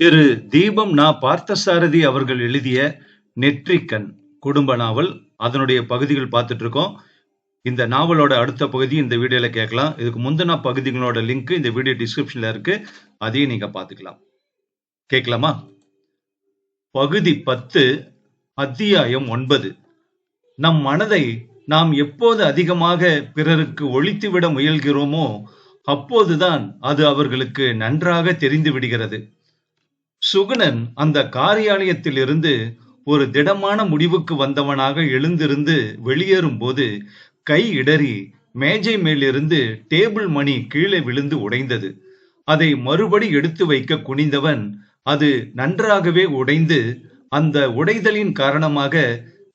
திரு தீபம் நா. பார்த்தசாரதி அவர்கள் எழுதிய நெற்றிக்கண் குடும்ப நாவல், அதனுடைய பகுதிகள் பார்த்துட்டு இருக்கோம். இந்த நாவலோட அடுத்த பகுதி இந்த வீடியோல கேட்கலாம். இதுக்கு முந்தின பகுதிகளோட லிங்க் இந்த வீடியோ டிஸ்கிரிப்ஷன்ல இருக்கு, அதையும் நீங்க பார்த்துக்கலாம். கேட்கலாமா? பகுதி 10, அத்தியாயம் 9. நம் மனதை நாம் எப்போது அதிகமாக பிறருக்கு ஒழித்துவிட முயல்கிறோமோ அப்போதுதான் அது அவர்களுக்கு நன்றாக தெரிந்து விடுகிறது. சுகுணன் அந்த காரியாலயத்திலிருந்து ஒரு திடமான முடிவுக்கு வந்தவனாக எழுந்திருந்து வெளியேறும் போது கை இடறி மேஜை மேலிருந்து டேபிள் மணி கீழே விழுந்து உடைந்தது. அதை மறுபடி எடுத்து வைக்க குனிந்தவன் அது நன்றாகவே உடைந்து, அந்த உடைதலின் காரணமாக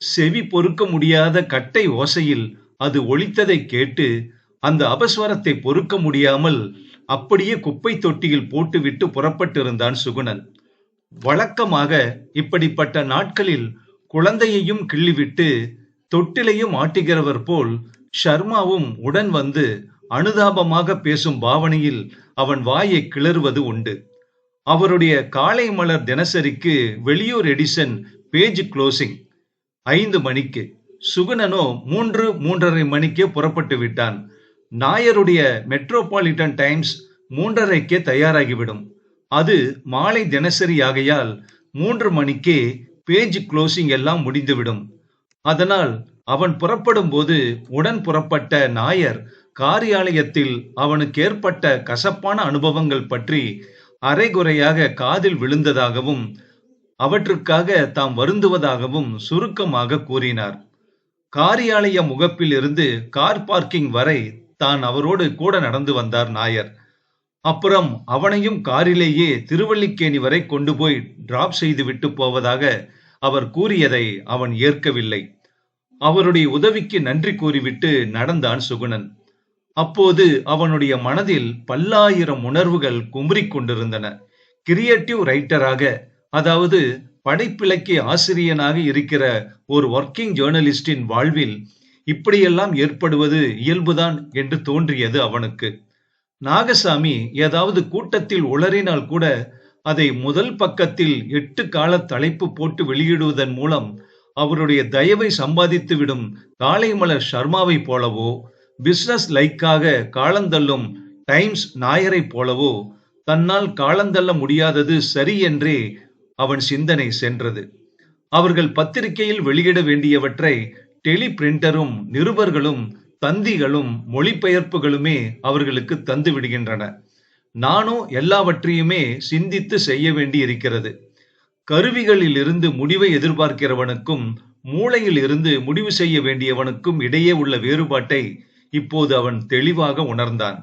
செவி பொறுக்க முடியாத கட்டை ஓசையில் அது ஒலித்ததை கேட்டு அந்த அபஸ்வரத்தை பொறுக்க முடியாமல் அப்படியே குப்பை தொட்டியில் போட்டுவிட்டு புறப்பட்டிருந்தான் சுகுணன். வழக்கமாக இப்படிப்பட்ட நாட்களில் குழந்தையையும் கிள்ளிவிட்டு தொட்டிலையும் ஆட்டுகிறவர் போல் ஷர்மாவும் உடன் வந்து அனுதாபமாக பேசும் பாவனையில் அவன் வாயை கிளறுவது உண்டு. அவருடைய காலை மலர் தினசரிக்கு வெளியூர் எடிசன் பேஜ் க்ளோசிங் 5 மணிக்கு. சுகுணனோ 3:30 மணிக்கே புறப்பட்டு விட்டான். நாயருடைய மெட்ரோபாலிட்டன் டைம்ஸ் 3:30க்கே தயாராகிவிடும். அது மாலை தினசரி ஆகையால் 3 மணிக்கே பேஜ் க்ளோசிங் எல்லாம் முடிந்துவிடும். அதனால் அவன் புறப்படும் போது உடன் புறப்பட்ட நாயர் காரியாலயத்தில் அவனுக்கு ஏற்பட்ட கசப்பான அனுபவங்கள் பற்றி அரைகுறையாக காதில் விழுந்ததாகவும் அவற்றுக்காக தாம் வருந்துவதாகவும் சுருக்கமாக கூறினார். காரியாலய முகப்பில் இருந்து கார் பார்க்கிங் வரை தான் அவரோடு கூட நடந்து வந்தார் நாயர். அப்புறம் அவனையும் காரிலேயே திருவல்லிக்கேணி வரை கொண்டு போய் டிராப் செய்துவிட்டு போவதாக அவர் கூறியதை அவன் ஏற்கவில்லை. அவருடைய உதவிக்கு நன்றி கூறிவிட்டு நடந்தான் சுகுணன். அப்போது அவனுடைய மனதில் பல்லாயிரம் உணர்வுகள் குமுறிக் கொண்டிருந்தன. கிரியேட்டிவ் ரைட்டராக, அதாவது படைப்பிலக்கிய ஆசிரியனாக இருக்கிற ஒரு ஒர்க்கிங் ஜேர்னலிஸ்டின் வாழ்வில் இப்படியெல்லாம் ஏற்படுவது இயல்புதான் என்று தோன்றியது அவனுக்கு. நாகசாமி ஏதாவது கூட்டத்தில் உளறினால் கூட அதை முதல் பக்கத்தில் 8 கால தலைப்பு போட்டு வெளியிடுவதன் மூலம் அவருடைய தயவை சம்பாதித்து விடும் காளைமலர் ஷர்மாவை போலவோ, பிசினஸ் லைக்காக காலந்தள்ளும் டைம்ஸ் நாயரை போலவோ தன்னால் காலந்தள்ள முடியாதது சரி என்றே அவன் சிந்தனை சென்றது. அவர்கள் பத்திரிகையில் வெளியிட வேண்டியவற்றை டெலி பிரிண்டரும் நிருபர்களும் தந்திகளும் மொழிபெயர்ப்புகளுமே அவர்களுக்கு தந்து விடுகின்றன. நானும் எல்லாவற்றையுமே சிந்தித்து செய்ய வேண்டி இருக்கிறது. கருவிகளில் இருந்து முடிவை எதிர்பார்க்கிறவனுக்கும் மூளையில் இருந்து முடிவு செய்ய வேண்டியவனுக்கும் இடையே உள்ள வேறுபாட்டை இப்போது அவன் தெளிவாக உணர்ந்தான்.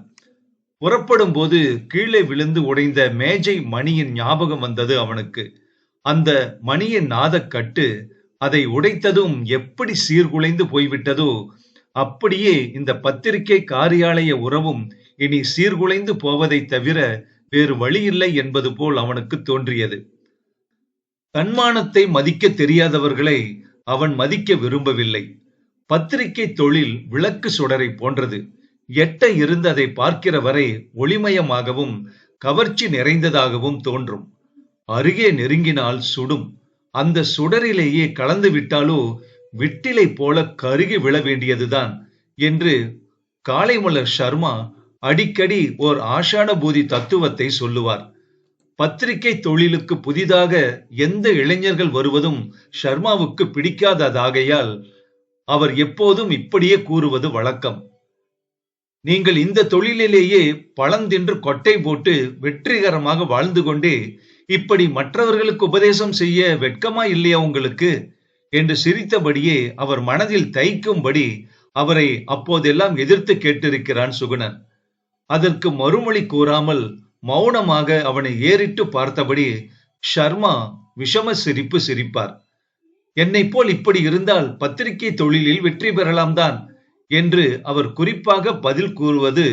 புறப்படும் போது கீழே விழுந்து உடைந்த மேஜை மணியின் ஞாபகம் வந்தது அவனுக்கு. அந்த மணியின் நாதக்கட்டு அதை உடைத்ததும் எப்படி சீர்குலைந்து போய்விட்டதோ அப்படியே இந்த பத்திரிகை காரியாலய உறவும் இனி சீர்குலைந்து போவதை தவிர வேறு வழியில்லை என்பது போல் அவனுக்கு தோன்றியது. தன்மானத்தை மதிக்க தெரியாதவர்களை அவன் மதிக்க விரும்பவில்லை. பத்திரிகை தொழில் விளக்கு சுடரை போன்றது. எட்ட இருந்து அதை பார்க்கிற வரை ஒளிமயமாகவும் கவர்ச்சி நிறைந்ததாகவும் தோன்றும். அருகே நெருங்கினால் சுடும். அந்த சுடரிலேயே கலந்து விட்டாலோ விட்டிலை போல கருகி விழ வேண்டியதுதான் என்று காளைமலர் ஷர்மா அடிக்கடி ஓர் ஆஷானுபூதி தத்துவத்தை சொல்லுவார். பத்திரிகை தொழிலுக்கு புதிதாக எந்த இளைஞர்கள் வருவதும் ஷர்மாவுக்கு பிடிக்காததாகையால் அவர் எப்போதும் இப்படியே கூறுவது வழக்கம். நீங்கள் இந்த தொழிலிலேயே பழந்தின்று கொட்டை போட்டு வெற்றிகரமாக வாழ்ந்து கொண்டே இப்படி மற்றவர்களுக்கு உபதேசம் செய்ய வெட்கமா இல்லையா உங்களுக்கு என்று சிரித்தபடியே அவர் மனதில் தைக்கும்படி அவரை அப்போதெல்லாம் எதிர்த்து கேட்டிருக்கிறான் சுகுணன். அதற்கு மறுமொழி கூறாமல் மௌனமாக அவனை ஏறிட்டு பார்த்தபடி ஷர்மா விஷம சிரிப்பு சிரிப்பார். என்னை போல் இப்படி இருந்தால் பத்திரிகை தொழிலில் வெற்றி பெறலாம் தான் என்று அவர் குறிப்பாக பதில் கூறுவது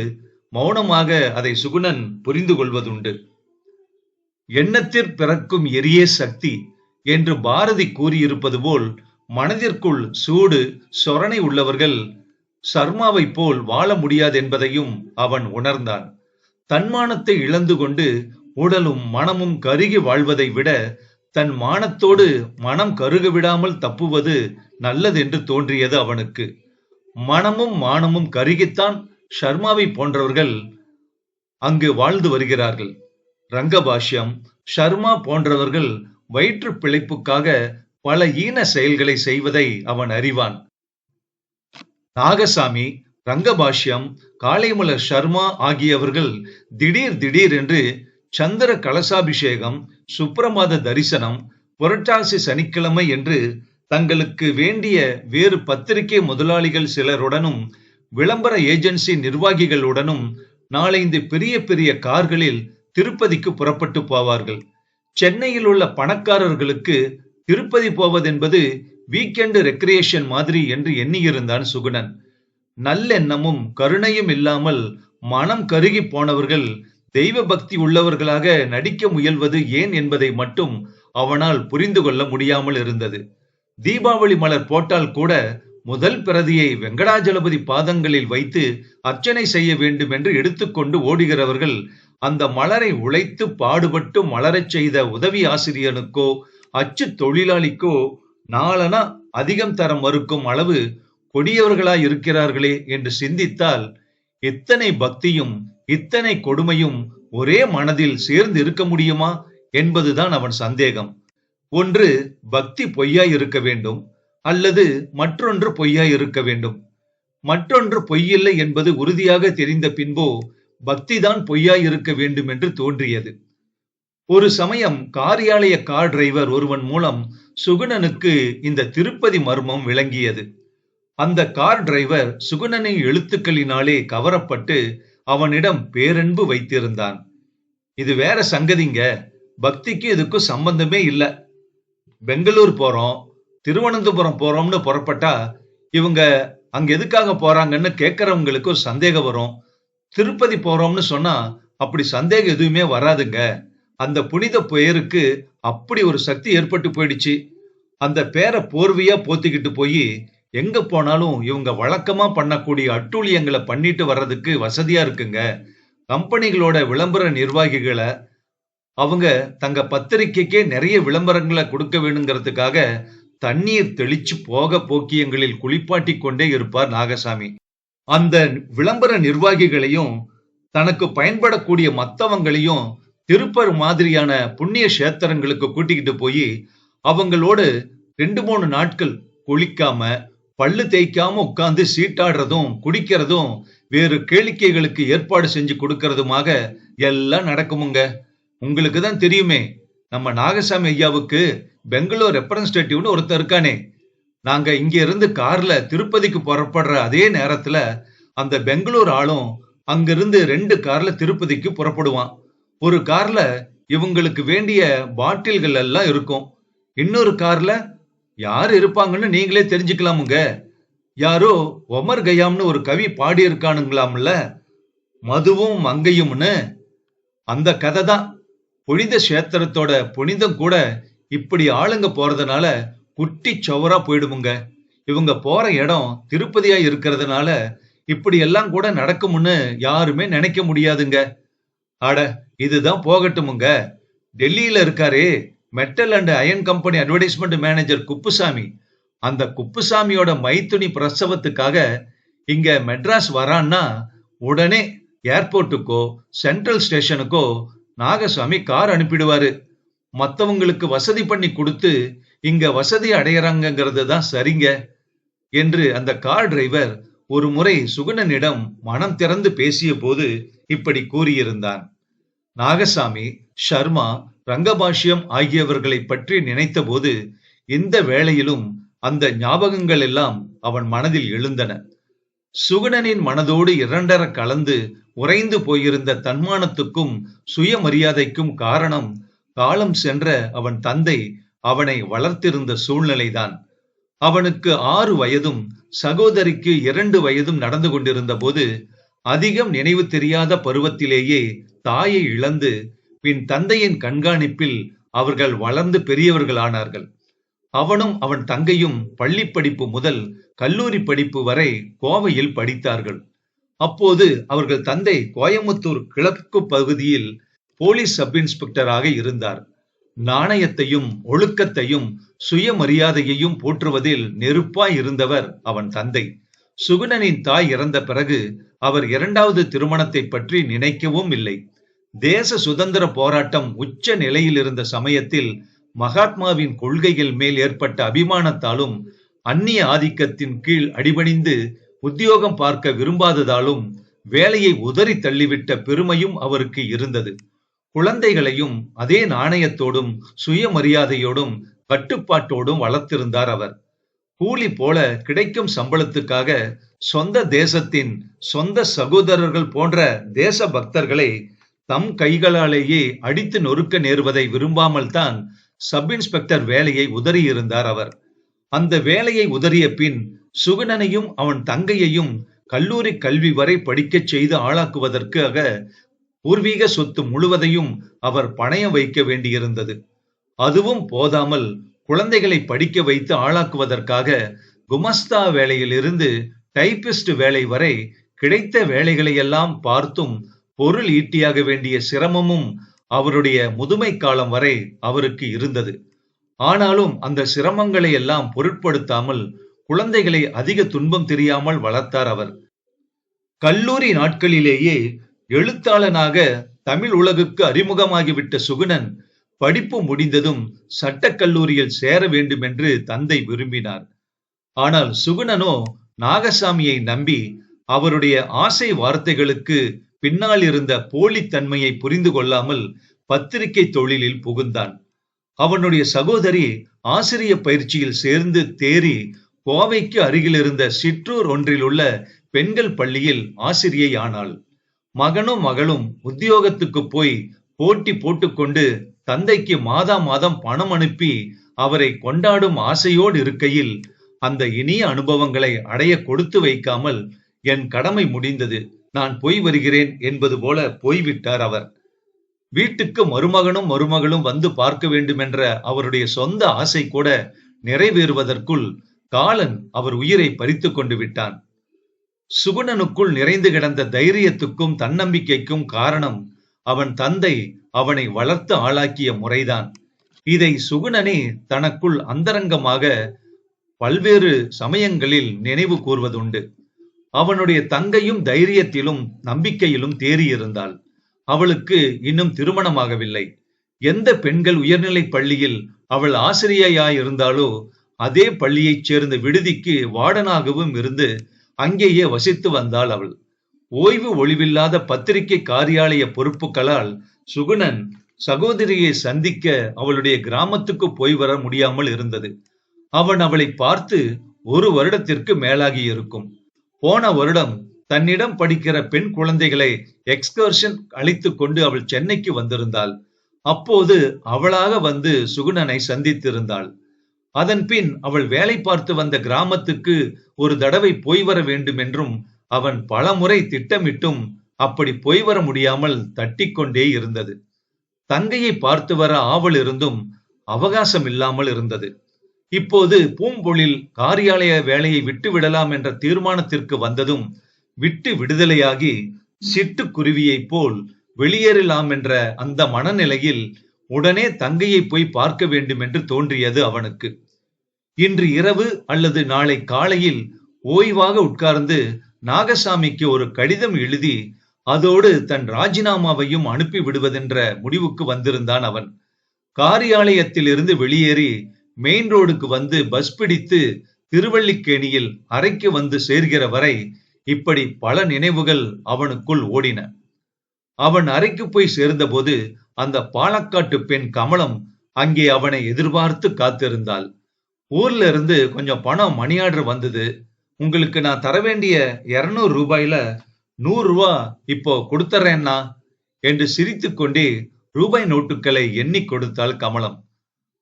மௌனமாக அதை சுகுணன் புரிந்து கொள்வதுண்டு. எண்ணத்திற் பிறக்கும் எரியே சக்தி என்று பாரதி கூறியிருப்பது போல் மனதிற்குள் சூடு சொரணை உள்ளவர்கள் ஷர்மாவை போல் வாழ முடியாது என்பதையும் அவன் உணர்ந்தான். தன்மானத்தை இழந்து கொண்டு உடலும் மனமும் கருகி வாழ்வதை விட தன் மானத்தோடு மனம் கருக விடாமல் தப்புவது நல்லது என்று தோன்றியது அவனுக்கு. மனமும் மானமும் கருகித்தான் ஷர்மாவை போன்றவர்கள் அங்கு வாழ்ந்து வருகிறார்கள். ரங்கபாஷ்யம், ஷர்மா போன்றவர்கள் வயிற்று பிழைப்புக்காக பல ஈன செயல்களை செய்வதை அவன் அறிவான். நாகசாமி, ரங்கபாஷ்யம், காளைமலர் ஷர்மா ஆகியவர்கள் திடீர் என்று சந்திர கலசாபிஷேகம், சுப்பிரமாத தரிசனம், புரட்டாசி சனிக்கிழமை என்று தங்களுக்கு வேண்டிய வேறு பத்திரிகை முதலாளிகள் சிலருடனும் விளம்பர ஏஜென்சி நிர்வாகிகளுடனும் நாளைந்து பெரிய பெரிய கார்களில் திருப்பதிக்கு புறப்பட்டு போவார்கள். சென்னையில் உள்ள பணக்காரர்களுக்கு திருப்பதி போவதென்பது வீக்கெண்ட் ரெக்ரியேஷன் மாதிரி என்று எண்ணியிருந்தான் சுகுணன். நல்லெண்ணமும் கருணையும் இல்லாமல் மனம் கருகி போனவர்கள் தெய்வ பக்தி உள்ளவர்களாக நடிக்க முயல்வது ஏன் என்பதை மட்டும் அவனால் புரிந்து கொள்ள முடியாமல் இருந்தது. தீபாவளி மலர் போட்டால் கூட முதல் பிரதியை வெங்கடாஜலபதி பாதங்களில் வைத்து அர்ச்சனை செய்ய வேண்டும் என்று எடுத்துக்கொண்டு ஓடுகிறவர்கள் அந்த மலரை உழைத்து பாடுபட்டு மலரச் செய்த உதவி ஆசிரியனுக்கோ அச்சு தொழிலாளிக்கோ நாளனா அதிகம் தர மறுக்கும் அளவு கொடியவர்களாய் இருக்கிறார்களே என்று சிந்தித்தால் இத்தனை பக்தியும் இத்தனை கொடுமையும் ஒரே மனதில் சேர்ந்து இருக்க முடியுமா என்பதுதான் அவன் சந்தேகம். ஒன்று பக்தி பொய்யாய் இருக்க வேண்டும், அல்லது மற்றொன்று பொய்யாய் இருக்க வேண்டும். மற்றொன்று பொய்யில்லை என்பது உறுதியாக தெரிந்த பின்போ பக்திதான் பொய்யாய் இருக்க வேண்டும் என்று தோன்றியது. ஒரு சமயம் காரியாலய கார் டிரைவர் ஒருவன் மூலம் சுகுணனுக்கு இந்த திருப்பதி மர்மம் விளங்கியது. அந்த கார் டிரைவர் சுகுணனின் எழுத்துக்களினாலே கவரப்பட்டு அவனிடம் பேரன்பு வைத்திருந்தான். இது வேற சங்கதிங்க, பக்திக்கு இதுக்கும் சம்பந்தமே இல்ல. பெங்களூர் போறோம், திருவனந்தபுரம் போறோம்னு புறப்பட்டா இவங்க அங்க எதுக்காக போறாங்கன்னு கேட்கறவங்களுக்கு ஒரு சந்தேகம் வரும். திருப்பதி போறோம்னு சொன்னா அப்படி சந்தேகம் எதுவுமே வராதுங்க. அந்த புனித பெயருக்கு அப்படி ஒரு சக்தி ஏற்பட்டு போயிடுச்சு. அந்த பேரை போர்வையா போத்திக்கிட்டு போய் எங்க போனாலும் இவங்க வழக்கமா பண்ணக்கூடிய அட்டூழியங்களை பண்ணிட்டு வர்றதுக்கு வசதியா இருக்குங்க. கம்பெனிகளோட விளம்பர நிர்வாகிகளை அவங்க தங்க பத்திரிக்கைக்கே நிறைய விளம்பரங்களை கொடுக்க வேணுங்கிறதுக்காக தண்ணீர் தெளிச்சு போக்கியங்களில் குளிப்பாட்டி கொண்டே இருப்பார் நாகசாமி. அந்த விளம்பர நிர்வாகிகளையும் தனக்கு பயன்படக்கூடிய மத்தவங்களையும் திருப்பர் மாதிரியான புண்ணிய கஷேத்திரங்களுக்கு கூட்டிக்கிட்டு போய் அவங்களோடு 2-3 நாட்கள் குளிக்காம பல்லு தேய்க்காம உட்கார்ந்து சீட்டாடுறதும் குடிக்கிறதும் வேறு கேளிக்கைகளுக்கு ஏற்பாடு செஞ்சு கொடுக்கறதுமாக எல்லாம் நடக்குமுங்க. உங்களுக்கு தான் தெரியுமே, நம்ம நாகசாமி ஐயாவுக்கு பெங்களூர் ரெப்ரசன்டேட்டிவ்னு ஒருத்தர் இருக்கானே. நாங்க இங்க இருந்து கார்ல திருப்பதிக்கு புறப்படுற அதே நேரத்துல அந்த பெங்களூர் ஆளும் அங்கிருந்து 2 கார்ல திருப்பதிக்கு புறப்படுவான். ஒரு கார்ல இவங்களுக்கு வேண்டிய பாட்டில்கள் எல்லாம் இருக்கும். இன்னொரு கார்ல யாரு இருப்பாங்கன்னு நீங்களே தெரிஞ்சுக்கலாமுங்க. யாரோ ஒமர் கயாம்னு ஒரு கவி பாடி இருக்கானுங்களாம்ல, மதுவும் மங்கையும்னு. அந்த கதை தான். புனித கஷேத்திரத்தோட புனிதம் கூட இப்படி ஆளுங்க போறதுனால குட்டி சவரா போயிடுமுங்க. இவங்க போற இடம் திருப்பதியா இருக்கிறதுனால இப்படி எல்லாம் கூட நடக்கும்னு யாருமே நினைக்க முடியாதுங்க. அட, இதுதான் போகட்டுமுங்க. டெல்லியில இருக்காரே metal and iron company advertisement manager Kuppusamy, அந்த குப்புசாமியோட மைத்துனி பிரசவத்துக்காக இங்க மெட்ராஸ் வரான்னா உடனே ஏர்போர்ட்டுக்கோ சென்ட்ரல் ஸ்டேஷனுக்கோ நாகசாமி கார் அனுப்பிடுவாரு. மத்தவங்களுக்கு வசதி பண்ணி கொடுத்து இங்க வசதி அடையறாங்கிறது தான் சரிங்க என்று அந்த கார் டிரைவர் ஒரு முறை சுகுணனிடம் மனம் திறந்து பேசிய போது இப்படி கூறியிருந்தான். நாகசாமி, ஷர்மா, ரங்கபாஷ்யம் ஆகியவர்களை பற்றி நினைத்த போது இந்த வேளையிலும் அந்த ஞாபகங்கள் எல்லாம் அவன் மனதில் எழுந்தன. சுகுணனின் மனதோடு இரண்டர கலந்து உறைந்து போயிருந்த தன்மானத்துக்கும் சுயமரியாதைக்கும் காரணம் காலம் சென்ற அவன் தந்தை அவனை வளர்த்திருந்த சூழ்நிலைதான். அவனுக்கு 6 வயதும் சகோதரிக்கு 2 வயதும் நடந்து கொண்டிருந்த போது அதிகம் நினைவு தெரியாத பருவத்திலேயே தாயை இழந்து பின் தந்தையின் கண்காணிப்பில் அவர்கள் வளர்ந்து பெரியவர்களானார்கள். அவனும் அவன் தங்கையும் பள்ளி படிப்பு முதல் கல்லூரி படிப்பு வரை கோவையில் படித்தார்கள். அப்போது அவர்கள் தந்தை கோயமுத்தூர் கிழக்கு பகுதியில் போலீஸ் சப் இன்ஸ்பெக்டராக இருந்தார். நாணயத்தையும் ஒழுக்கத்தையும் சுயமரியாதையையும் போற்றுவதில் நெருப்பாய் இருந்தவர் அவன் தந்தை. சுகுணனின் தாய் இறந்த பிறகு அவர் இரண்டாவது திருமணத்தை பற்றி நினைக்கவும் இல்லை. தேச சுதந்திர போராட்டம் உச்ச நிலையில் இருந்த சமயத்தில் மகாத்மாவின் கொள்கைகள் மேல் ஏற்பட்ட அபிமானத்தாலும் அந்நிய ஆதிக்கத்தின் கீழ் அடிபணிந்து உத்தியோகம் பார்க்க விரும்பாததாலும் வேலையை உதறி தள்ளிவிட்ட பெருமையும் அவருக்கு இருந்தது. குழந்தைகளையும் அதே நாணயத்தோடும் சுயமரியாதையோடும் கட்டுப்பாட்டோடும் வளர்த்திருந்தார் அவர். கூலி போல கிடைக்கும் சம்பளத்துக்காக சொந்த தேசத்தின் சொந்த சகோதரர்கள் போன்ற தேச பக்தர்களை தம் கைகளாலேயே அடித்து நொறுக்க நேருவதை விரும்பாமல் தான் சப் இன்ஸ்பெக்டர் வேலையை உதறியிருந்தார் அவர். அந்த வேலையை உதறிய பின் சுகுணனையும் அவன் தங்கையையும் கல்லூரி கல்வி வரை படிக்கச் செய்து ஆளாக்குவதற்காக பூர்வீக சொத்து முழுவதையும் அவர் பணயம் வைக்க வேண்டியிருந்தது. அதுவும் போதாமல் குழந்தைகளை படிக்க வைத்து ஆளாக்குவதற்காக குமஸ்தா வேலையில் இருந்து டைபிஸ்ட் வேலை வரை கிடைத்த வேலைகளை எல்லாம் பார்த்தும் பொருள் ஈட்டியாக வேண்டிய சிரமமும் அவருடைய முதுமை காலம் வரை அவருக்கு இருந்தது. ஆனாலும் அந்த சிரமங்களை எல்லாம் பொருட்படுத்தாமல் குழந்தைகளை அதிக துன்பம் தெரியாமல் வளர்த்தார் அவர். கல்லூரி நாட்களிலேயே எழுத்தாளனாக தமிழ் உலகுக்கு அறிமுகமாகிவிட்ட சுகுணன் படிப்பு முடிந்ததும் சட்டக்கல்லூரியில் சேர வேண்டும் என்று தந்தை விரும்பினார். ஆனால் சுகுணனோ நாகசாமியை நம்பி அவருடைய ஆசை வார்த்தைகளுக்கு பின்னால் இருந்த போலித்தன்மையை புரிந்து கொள்ளாமல் பத்திரிகை தொழிலில் புகுந்தான். அவனுடைய சகோதரி ஆசிரிய பயிற்சியில் சேர்ந்து தேறி கோவைக்கு அருகில் இருந்த சிற்றூர் ஒன்றில் உள்ள பெண்கள் பள்ளியில் ஆசிரியை ஆனாள். மகனும் மகளும் உத்தியோகத்துக்கு போய் போட்டி போட்டுக்கொண்டு தந்தைக்கு மாதா மாதம் பணம் அனுப்பி அவரை கொண்டாடும் ஆசையோடு இருக்கையில் அந்த இனிய அனுபவங்களை அடைய கொடுத்து வைக்காமல் என் கடமை முடிந்தது, நான் போய் வருகிறேன் என்பது போல போய்விட்டார் அவர். வீட்டுக்கு மருமகனும் வந்து பார்க்க வேண்டும் என்ற அவருடைய சொந்த ஆசை கூட நிறைவேறுவதற்குள் காலன் அவர் உயிரை பறித்து கொண்டு விட்டான். சுகுணனுக்குள் நிறைந்து கிடந்த தைரியத்துக்கும் தன்னம்பிக்கைக்கும் காரணம் அவன் தந்தை அவனை வளர்த்து ஆளாக்கிய முறைதான். இதை சுகுணனே தனக்குள் அந்தரங்கமாக பல்வேறு சமயங்களில் நினைவு கூர்வதுண்டு. அவனுடைய தங்கையும் தைரியத்திலும் நம்பிக்கையிலும் தேறியிருந்தாள். அவளுக்கு இன்னும் திருமணமாகவில்லை. எந்த பெண்கள் உயர்நிலை பள்ளியில் அவள் ஆசிரியையாயிருந்தாலோ அதே பள்ளியைச் சேர்ந்த விடுதிக்கு வார்டனாகவும் இருந்து அங்கேயே வசித்து வந்தாள் அவள். ஓய்வு ஒளிவில்லாத பத்திரிகை காரியாலய பொறுப்புகளால் சுகுணன் சகோதரியை சந்திக்க அவளுடைய கிராமத்துக்கு போய் வர முடியாமல் இருந்தது. அவன் அவளை பார்த்து 1 வருடத்திற்கு மேலாகி இருக்கும். போன வருடம் தன்னிடம் படிக்கிற பெண் குழந்தைகளை எக்ஸ்கர்ஷன் அழைத்து கொண்டு அவள் சென்னைக்கு வந்திருந்தாள். அப்போது அவளாக வந்து சுகுணனை சந்தித்திருந்தாள். அதன் பின் அவள் வேலை பார்த்து வந்த கிராமத்துக்கு ஒரு தடவை போய் வர வேண்டும் என்றும் அவன் பலமுறை திட்டமிட்டும் அப்படி போய் வர முடியாமல் தட்டிக்கொண்டே இருந்தது. தங்கையை பார்த்து வர ஆவல் இருந்தும் அவகாசம் இல்லாமல் இருந்தது. இப்போது பூம்பொழில் காரியாலய வேலையை விட்டு விடலாம் என்ற தீர்மானத்திற்கு வந்ததும் விட்டு விடுதலையாகி சிட்டுக்குருவியை போல் வெளியேறலாம் என்ற அந்த மனநிலையில் உடனே தங்கையை போய் பார்க்க வேண்டும் என்று தோன்றியது அவனுக்கு. இன்று இரவு அல்லது நாளை காலையில் ஓய்வாக உட்கார்ந்து நாகசாமிக்கு ஒரு கடிதம் எழுதி அதோடு தன் ராஜினாமாவையும் அனுப்பி விடுவதென்ற முடிவுக்கு வந்திருந்தான் அவன். காரியாலயத்தில் இருந்து வெளியேறி மெயின் ரோடுக்கு வந்து பஸ் பிடித்து திருவல்லிக்கேணியில் அறைக்கு வந்து சேர்கிற வரை இப்படி பல நினைவுகள் அவனுக்குள் ஓடின. அவன் அறைக்கு போய் சேர்ந்தபோது அந்த பாலக்காட்டு பெண் கமலம் அங்கே அவனை எதிர்பார்த்து காத்திருந்தாள். ஊர்ல இருந்து கொஞ்சம் பணம் மணி ஆர்டர் வந்தது, உங்களுக்கு நான் தர வேண்டிய 200 ரூபாயில 100 ரூபா இப்போ கொடுத்துறேன்னா என்று சிரித்துக்கொண்டே ரூபாய் நோட்டுகளை எண்ணி கொடுத்தாள் கமலம்.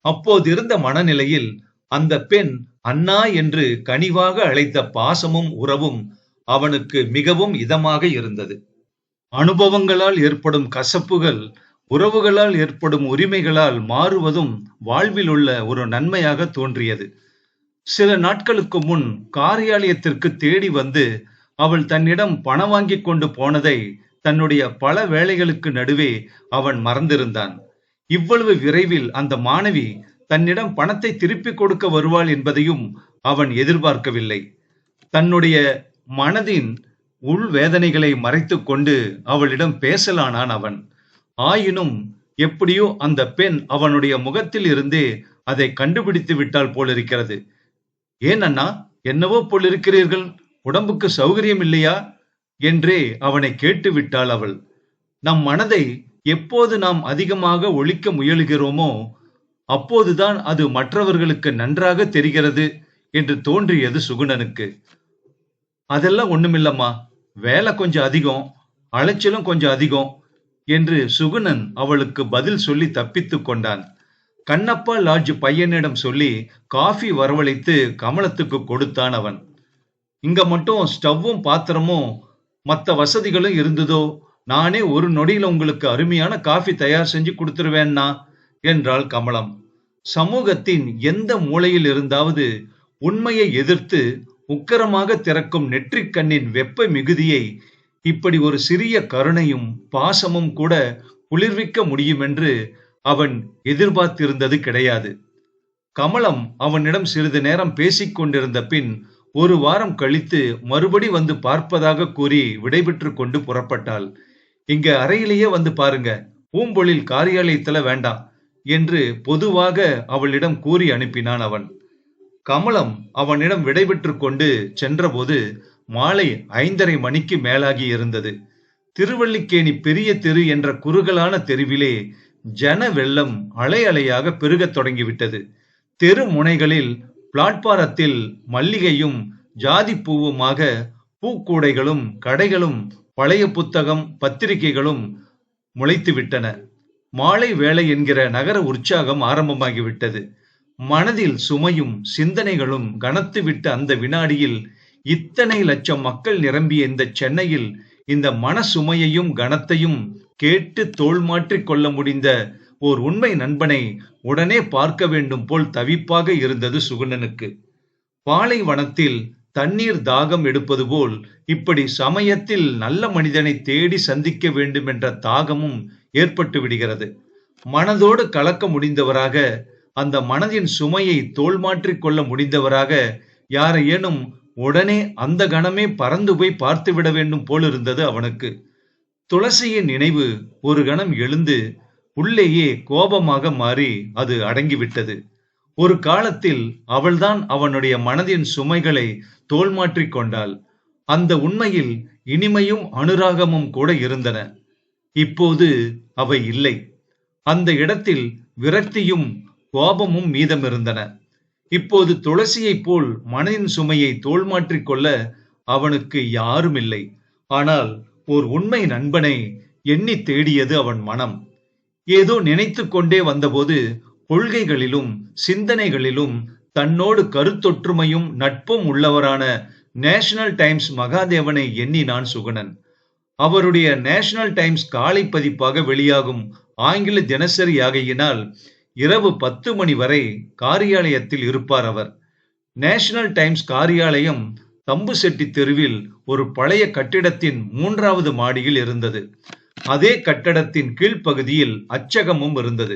அப்போதிருந்த மனநிலையில் அந்த பெண் அண்ணா என்று கனிவாக அழைத்த பாசமும் உறவும் அவனுக்கு மிகவும் இதமாக இருந்தது. அனுபவங்களால் ஏற்படும் கசப்புகள் உறவுகளால் ஏற்படும் உரிமைகளால் மாறுவதும் வாழ்வில் உள்ள ஒரு நன்மையாக தோன்றியது. சில நாட்களுக்கு முன் காரியாலயத்திற்கு தேடி வந்து அவள் தன்னிடம் பணம் வாங்கி கொண்டு போனதை தன்னுடைய பல வேலைகளுக்கு நடுவே அவன் மறந்திருந்தான். இவ்வளவு விரைவில் அந்த மாணவி தன்னிடம் பணத்தை திருப்பிக் கொடுக்க வருவாள் என்பதையும் அவன் எதிர்பார்க்கவில்லை. தன்னுடைய மனதின் உள் வேதனைகளை மறைத்துக் கொண்டு அவளிடம் பேசலானான் அவன். ஆயினும் எப்படியோ அந்த பெண் அவனுடைய முகத்தில் இருந்தே அதை கண்டுபிடித்து விட்டால் போலிருக்கிறது. ஏன் அண்ணா, என்னவோ போலிருக்கிறீர்கள், உடம்புக்கு சௌகரியம் இல்லையா என்றே அவனை கேட்டு விட்டாள் அவள். நம் மனதை எப்போது நாம் அதிகமாக ஒழிக்க முயலுகிறோமோ அப்போதுதான் அது மற்றவர்களுக்கு நன்றாக தெரிகிறது என்று தோன்றியது சுகுணனுக்கு. அதெல்லாம் ஒண்ணுமில்லம்மா, வேலை கொஞ்சம் அதிகம், அலைச்சலும் கொஞ்சம் அதிகம் என்று சுகுணன் அவளுக்கு பதில் சொல்லி தப்பித்துக் கொண்டான். கண்ணப்பா லாட்ஜ் பையனிடம் சொல்லி காஃபி வரவழைத்து கமலத்துக்கு கொடுத்தான் அவன். இங்க மட்டும் ஸ்டவ்வும் பாத்திரமும் மற்ற வசதிகளும் இருந்ததோ நானே ஒரு நொடியில உங்களுக்கு அருமையான காஃபி தயார் செஞ்சு கொடுத்துருவேன்னா என்றாள் கமலம். சமூகத்தின் எந்த மூலையில் இருந்தாவது உண்மையை எதிர்த்து உக்கிரமாக திறக்கும் நெற்றிக் கண்ணின் வெப்ப மிகுதியை இப்படி ஒரு சிறிய கருணையும் பாசமும் கூட குளிர்விக்க முடியும் என்று அவன் எதிர்பார்த்திருந்தது கிடையாது. கமலம் அவனிடம் சிறிது நேரம் பேசிக் கொண்டிருந்த பின் ஒரு வாரம் கழித்து மறுபடி வந்து பார்ப்பதாக கூறி விடைபெற்று கொண்டு புறப்பட்டாள். இங்க அறையிலேயே வந்து பாருங்க, பூம்பொழில் காரியாலயத்துல வேண்டாம் என்று பொதுவாக அவளிடம் கூறி அனுப்பினான் அவன். கமலம் அவனிடம் விடைபெற்று கொண்டு சென்றபோது மாலை 5:30 மணிக்கு மேலாகி இருந்தது. திருவல்லிக்கேணி பெரிய தெரு என்ற குறுகலான தெருவிலே ஜன வெள்ளம் அலை அலையாக பெருகத் தொடங்கிவிட்டது. தெரு முனைகளில் பிளாட்பாரத்தில் மல்லிகையும் ஜாதி பூவுமாக பூக்கூடைகளும் கடைகளும் பழைய புத்தகம் பத்திரிகைகளும் முளைத்து விட்டன. மாலை வேளை என்கிற நகர உற்சாகம் ஆரம்பமாகிவிட்டது. மனதில் சுமையும் சிந்தனைகளும் கனத்துவிட்ட அந்த வினாடியில் இத்தனை லட்சம் மக்கள் நிரம்பிய இந்த சென்னையில் இந்த மன சுமையையும் கனத்தையும் கேட்டு தோள் மாற்றிக் கொள்ள முடிந்த ஓர் உண்மை நண்பனை உடனே பார்க்க வேண்டும் போல் தவிப்பாக இருந்தது சுகுணனுக்கு. பாலைவனத்தில் தண்ணீர் தாகம் எடுப்பது போல் இப்படி சமயத்தில் நல்ல மனிதனை தேடி சந்திக்க வேண்டும் என்ற தாகமும் ஏற்பட்டு விடுகிறது. மனதோடு கலக்க முடிந்தவராக, அந்த மனதின் சுமையை தோள் மாற்றிக் கொள்ள முடிந்தவராக யாரையேனும் உடனே அந்த கணமே பறந்து போய் பார்த்து விட வேண்டும் போல் இருந்தது அவனுக்கு. துளசியின் நினைவு ஒரு கணம் எழுந்து உள்ளேயே கோபமாக மாறி அது அடங்கிவிட்டது. ஒரு காலத்தில் அவள்தான் அவனுடைய மனதின் சுமைகளை தோள் மாற்றிக் கொண்டாள். அந்த உண்மையில் இனிமையும் அனுராகமும் கூட இருந்தன. இப்போது அவை இல்லை. அந்த இடத்தில் விரக்தியும் கோபமும் மீதம் இருந்தன. இப்போது துளசியைப் போல் மனதின் சுமையை தோள் மாற்றிக் கொள்ள அவனுக்கு யாரும் இல்லை. ஆனால் ஓர் உண்மை நண்பனை எண்ணி தேடியது அவன் மனம். ஏதோ நினைத்து கொண்டே வந்தபோது கொள்கைகளிலும் சிந்தனைகளிலும் தன்னோடு கருத்தொற்றுமையும் நட்பும் உள்ளவரான நேஷனல் டைம்ஸ் மகாதேவனை எண்ணினான் சுகுணன். அவருடைய நேஷனல் டைம்ஸ் காலை பதிப்பாக வெளியாகும் ஆங்கில தினசரி ஆகையினால் இரவு 10 மணி வரை காரியாலயத்தில் இருப்பார் அவர். நேஷனல் டைம்ஸ் காரியாலயம் தம்புசெட்டி தெருவில் ஒரு பழைய கட்டிடத்தின் 3வது மாடியில் இருந்தது. அதே கட்டடத்தின் கீழ்ப்பகுதியில் அச்சகமும் இருந்தது.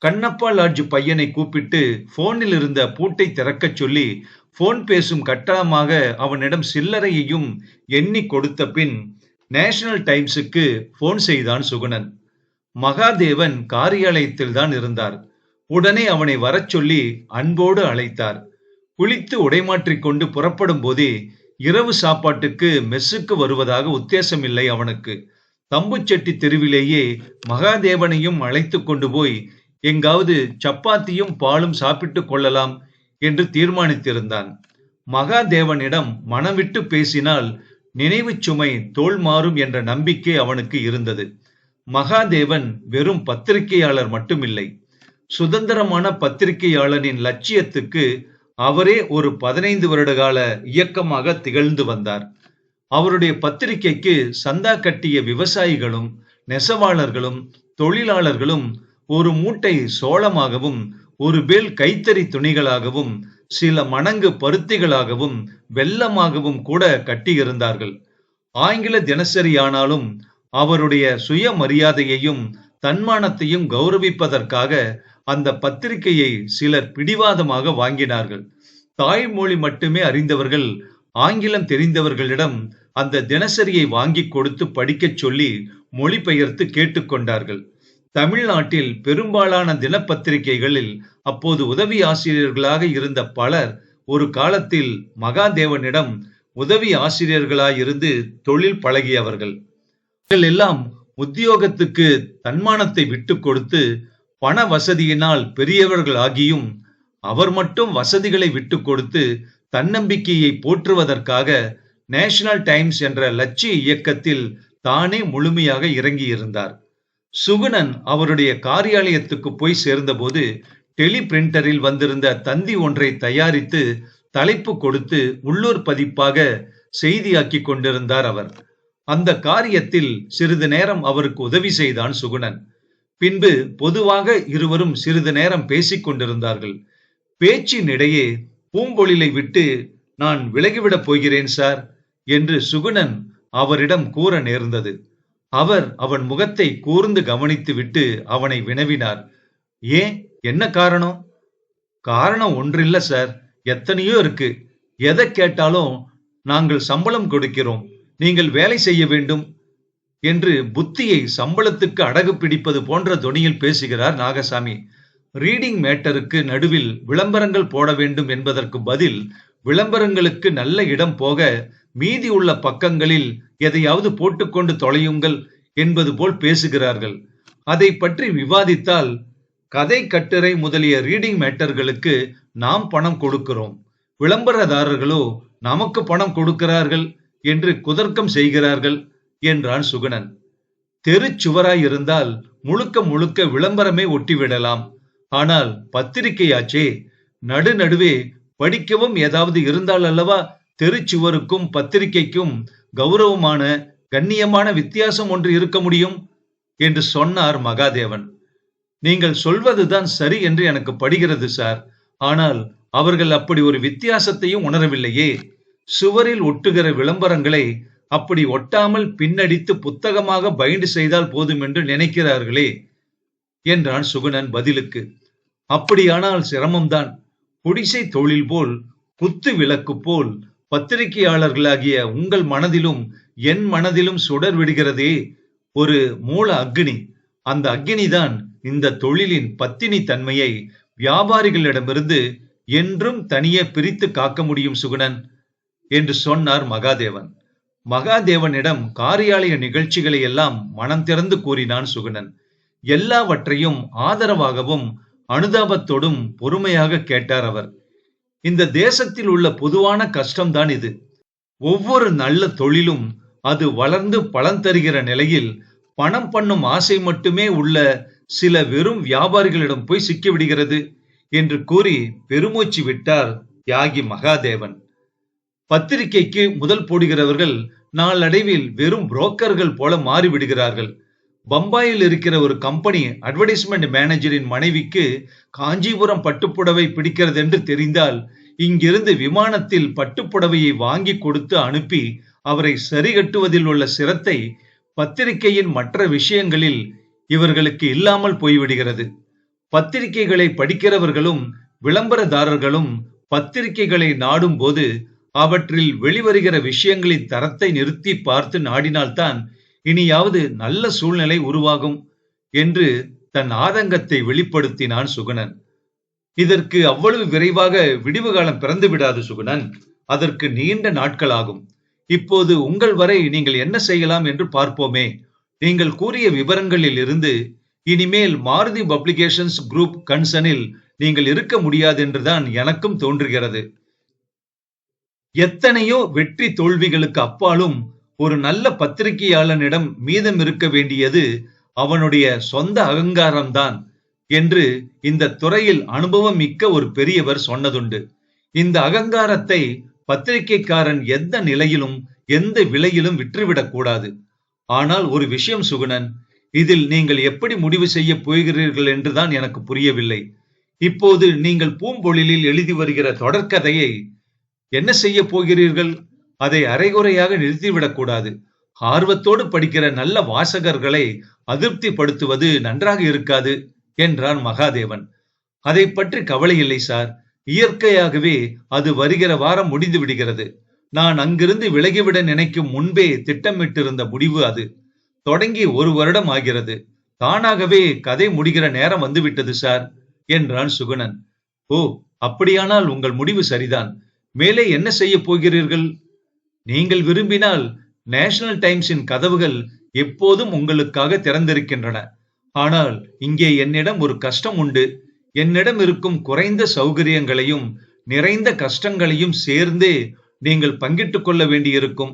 கண்ணப்பா லாட்ஜ் பையனை கூப்பிட்டு போனில் இருந்த பூட்டை திறக்கச் சொல்லி போன் பேசும் கட்டணமாக அவனிடம் சில்லறையையும் எண்ணி கொடுத்த பின் நேஷனல் டைம்ஸுக்கு போன் செய்தான் சுகுணன். மகாதேவன் காரியாலயத்தில் தான் இருந்தார். உடனே அவனை வரச் சொல்லி அன்போடு அழைத்தார். குளித்து உடைமாற்றிக் கொண்டு புறப்படும் போதே இரவு சாப்பாட்டுக்கு மெஸ்ஸுக்கு வருவதாக உத்தேசம் இல்லை அவனுக்கு. தம்புச்செட்டி தெருவிலேயே மகாதேவனையும் அழைத்து கொண்டு போய் எங்காவது சப்பாத்தியும் பாலும் சாப்பிட்டு கொள்ளலாம் என்று தீர்மானித்திருந்தான். மகாதேவனிடம் மனம் விட்டு பேசினால் நினைவு சுமை தோள் மாறும் என்ற நம்பிக்கை அவனுக்கு இருந்தது. மகாதேவன் வெறும் பத்திரிகையாளர் மட்டுமில்லை, சுதந்திரமான பத்திரிகையாளரின் லட்சியத்துக்கு அவரே ஒரு 15 வருட கால இயக்கமாக திகழ்ந்து வந்தார். அவருடைய பத்திரிகைக்கு சந்தா கட்டிய விவசாயிகளும் நெசவாளர்களும் தொழிலாளர்களும் ஒரு மூட்டை சோளமாகவும் ஒரு பேல் கைத்தறி துணிகளாகவும் சில மணங்கு பருத்திகளாகவும் வெள்ளமாகவும் கூட கட்டியிருந்தார்கள். ஆங்கில தினசரி ஆனாலும் அவருடைய சுயமரியாதையையும் தன்மானத்தையும் கௌரவிப்பதற்காக அந்த பத்திரிகையை சிலர் பிடிவாதமாக வாங்கினார்கள். தாய்மொழி மட்டுமே அறிந்தவர்கள் ஆங்கிலம் தெரிந்தவர்களிடம் அந்த தினசரியை வாங்கி கொடுத்து படிக்கச் சொல்லி மொழிபெயர்த்து கேட்டுக்கொண்டார்கள். தமிழ்நாட்டில் பெரும்பாலான தினப்பத்திரிகைகளில் அப்போது உதவி ஆசிரியர்களாக இருந்த பலர் ஒரு காலத்தில் மகாதேவனிடம் உதவி ஆசிரியர்களாயிருந்து தொழில் பழகியவர்கள். இவர்கள் எல்லாம் உத்தியோகத்துக்கு தன்மானத்தை விட்டு கொடுத்து பண வசதியினால் பெரியவர்கள் ஆகியும் அவர் மட்டும் வசதிகளை விட்டு கொடுத்து தன்னம்பிக்கையை போற்றுவதற்காக நேஷனல் டைம்ஸ் என்ற லட்சிய இயக்கத்தில் தானே முழுமையாக இறங்கியிருந்தார். சுகுணன் அவருடைய காரியாலயத்துக்கு போய் சேர்ந்தபோது டெலி பிரிண்டரில் வந்திருந்த தந்தி ஒன்றை தயாரித்து தலைப்பு கொடுத்து உள்ளூர் பதிப்பாக செய்தியாக்கி கொண்டிருந்தார் அவர். அந்த காரியத்தில் சிறிது நேரம் அவருக்கு உதவி செய்தான் சுகுணன். பின்பு பொதுவாக இருவரும் சிறிது நேரம் பேசிக் கொண்டிருந்தார்கள். பேச்சினிடையே பூம்பொழிலை விட்டு நான் விலகிவிடப் போகிறேன் சார் என்று சுகுணன் அவரிடம் கூற நேர்ந்தது. அவர் அவன் முகத்தை கூர்ந்து கவனித்து விட்டு அவனை வினவினார். ஏன், என்ன காரணம்? காரணம் ஒன்றில்ல சார், எத்தனையோ இருக்கு. எதை கேட்டாலும் நாங்கள் சம்பளம் கொடுக்கிறோம், நீங்கள் வேலை செய்ய வேண்டும் என்று புத்தியை சம்பளத்துக்கு அடகு பிடிப்பது போன்ற தொனியில் பேசுகிறார் நாகசாமி. ரீடிங் மேட்டருக்கு நடுவில் விளம்பரங்கள் போட வேண்டும் என்பதற்கு பதில் விளம்பரங்களுக்கு நல்ல இடம் போக மீதி உள்ள பக்கங்களில் எதையாவது போட்டுக்கொண்டு தொலையுங்கள் என்பது போல் பேசுகிறார்கள். அதை பற்றி விவாதித்தால் கதை கட்டுரை முதலிய ரீடிங் மேட்டர்களுக்கு நாம் பணம் கொடுக்கிறோம், விளம்பரதாரர்களோ நமக்கு பணம் கொடுக்கிறார்கள் என்று குதர்க்கம் செய்கிறார்கள் என்றான் சுகுணன். தெருச்சுவராய் இருந்தால் முழுக்க முழுக்க விளம்பரமே ஒட்டிவிடலாம். ஆனால் பத்திரிகையாச்சே, நடுநடுவே படிக்கவும் ஏதாவது இருந்தால் அல்லவா தெருச்சுவருக்கும் பத்திரிகைக்கும் கௌரவமான கண்ணியமான வித்தியாசம் ஒன்று இருக்க முடியும் என்று சொன்னார் மகாதேவன். நீங்கள் சொல்வதுதான் சரி என்று எனக்கு படுகிறது சார். ஆனால் அவர்கள் அப்படி ஒரு வித்தியாசத்தையும் உணரவில்லையே. சுவரில் ஒட்டுகிற விளம்பரங்களை அப்படி ஒட்டாமல் பின்னடித்து புத்தகமாக பைண்ட் செய்தால் போதும் என்று நினைக்கிறார்களே என்றான் சுகுணன் பதிலுக்கு. அப்படியானால் சிரமம்தான். குடிசை தொழில் போல், குத்து விளக்கு போல் பத்திரிகையாளர்களாகிய உங்கள் மனதிலும் என் மனதிலும் சுடர் விடுகிறதே ஒரு மூல அக்னி. அந்த அக்னிதான் இந்த தொழிலின் பத்தினி தன்மையை வியாபாரிகளிடமிருந்து என்றும் தனியே பிரித்து காக்க முடியும் சுகுணன் என்று சொன்னார் மகாதேவன். மகாதேவனிடம் காரியாலய நிகழ்ச்சிகளை எல்லாம் மனம் திறந்து கூறினான் சுகுணன். எல்லாவற்றையும் ஆதரவாகவும் அனுதாபத்தோடும் பொறுமையாக கேட்டார் அவர். இந்த தேசத்தில் உள்ள பொதுவான கஷ்டம்தான் இது. ஒவ்வொரு நல்ல தொழிலும் அது வளர்ந்து பலன் தருகிற நிலையில் பணம் பண்ணும் ஆசை மட்டுமே உள்ள சில வெறும் வியாபாரிகளிடம் போய் சிக்கிவிடுகிறது என்று கூறி பெருமூச்சு விட்டார் தியாகி மகாதேவன். பத்திரிகைக்கு முதல் போடுகிறவர்கள் நாளடைவில் வெறும் புரோக்கர்கள் போல மாறிவிடுகிறார்கள். பம்பாயில் இருக்கிற ஒரு கம்பெனி அட்வர்டைஸ்மெண்ட் மேனேஜரின் மனைவிக்கு காஞ்சிபுரம் பட்டுப்புடவை பிடிக்கிறது என்று தெரிந்தால் இங்கிருந்து விமானத்தில் பட்டுப்புடவையை வாங்கி கொடுத்து அனுப்பி அவரை சரிகட்டுவதில் உள்ள சிரத்தை பத்திரிகையின் மற்ற விஷயங்களில் இவர்களுக்கு இல்லாமல் போய்விடுகிறது. பத்திரிகைகளை படிக்கிறவர்களும் விளம்பரதாரர்களும் பத்திரிகைகளை நாடும் போது அவற்றில் வெளிவருகிற விஷயங்களின் தரத்தை நிறுத்தி பார்த்து நாடினால்தான் இனியாவது நல்ல சூழ்நிலை உருவாகும் என்று தன் ஆதங்கத்தை வெளிப்படுத்தினான் சுகுணன். இதற்கு அவ்வளவு விரைவாக விடிவு காலம் பிறந்து விடாது சுகுணன், அதற்கு நீண்ட நாட்கள் ஆகும். இப்போது உங்கள் வரை நீங்கள் என்ன செய்யலாம் என்று பார்ப்போமே. நீங்கள் கூறிய விவரங்களில் இருந்து இனிமேல் மாருதி பப்ளிகேஷன்ஸ் குரூப் கன்சர்னில் நீங்கள் இருக்க முடியாது என்றுதான் எனக்கும் தோன்றுகிறது. எத்தனையோ வெற்றி தோல்விகளுக்கு அப்பாலும் ஒரு நல்ல பத்திரிகையாளனிடம் மீதம் இருக்க வேண்டியது அவனுடைய சொந்த அகங்காரம்தான் என்று இந்த துறையில் அனுபவம் மிக்க ஒரு பெரியவர் சொன்னதுண்டு. இந்த அகங்காரத்தை பத்திரிகைக்காரன் எந்த நிலையிலும் எந்த விலையிலும் விற்றுவிடக் கூடாது. ஆனால் ஒரு விஷயம் சுகுணன், இதில் நீங்கள் எப்படி முடிவு செய்ய போகிறீர்கள் என்றுதான் எனக்கு புரியவில்லை. இப்போது நீங்கள் பூம்பொழிலில் எழுதி வருகிற தொடர்கதையை என்ன செய்ய போகிறீர்கள்? அதை அரைகுறையாக நிறுத்திவிடக் கூடாது. ஆர்வத்தோடு படிக்கிற நல்ல வாசகர்களை அதிருப்திப்படுத்துவது நன்றாக இருக்காது என்றார் மகாதேவன். அதை பற்றி கவலை இல்லை சார். இயற்கையாகவே அது வருகிற வாரம் முடிந்து விடுகிறது. நான் அங்கிருந்து விலகிவிட நினைக்கும் முன்பே திட்டமிட்டிருந்த முடிவு அது. தொடங்கி 1 வருடம் ஆகிறது. தானாகவே கதை முடிகிற நேரம் வந்துவிட்டது சார் என்றான் சுகுணன். ஓ, அப்படியானால் உங்கள் முடிவு சரிதான். மேலே என்ன செய்ய போகிறீர்கள்? நீங்கள் விரும்பினால் நேஷனல் டைம்ஸின் கதவுகள் எப்போதும் உங்களுக்காக திறந்திருக்கின்றன. ஆனால் இங்கே என்னிடம் ஒரு கஷ்டம் உண்டு. என்னிடம் இருக்கும் குறைந்த சௌகரியங்களையும் நிறைந்த கஷ்டங்களையும் சேர்ந்தே நீங்கள் பங்கிட்டுக் கொள்ள வேண்டியிருக்கும்.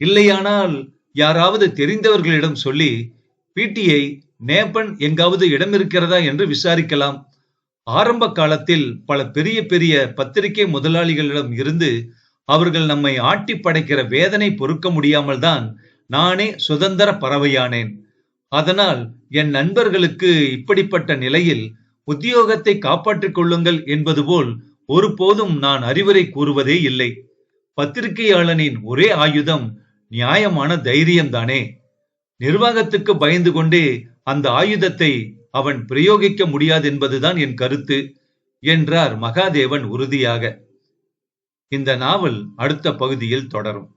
இல்லையானால் யாராவது தெரிந்தவர்களிடம் சொல்லி பிடிஐ நேபன் எங்காவது இடம் இருக்கிறதா என்று விசாரிக்கலாம். ஆரம்ப காலத்தில் பல பெரிய பெரிய பத்திரிகை முதலாளிகளிடம் இருந்து அவர்கள் நம்மை ஆட்டி படைக்கிற வேதனை பொறுக்க முடியாமல் தான் நானே சுதந்திர பறவையானேன். அதனால் என் நண்பர்களுக்கு இப்படிப்பட்ட நிலையில் உத்தியோகத்தை காப்பாற்றிக் கொள்ளுங்கள் என்பது போல் ஒருபோதும் நான் அறிவுரை கூறுவதே இல்லை. பத்திரிகையாளனின் ஒரே ஆயுதம் நியாயமான தைரியம்தானே. நிர்வாகத்துக்கு பயந்து கொண்டே அந்த ஆயுதத்தை அவன் பிரயோகிக்க முடியாது என்பதுதான் என் கருத்து என்றார் மகாதேவன் உறுதியாக. இந்த நாவல் அடுத்த பகுதியில் தொடரும்.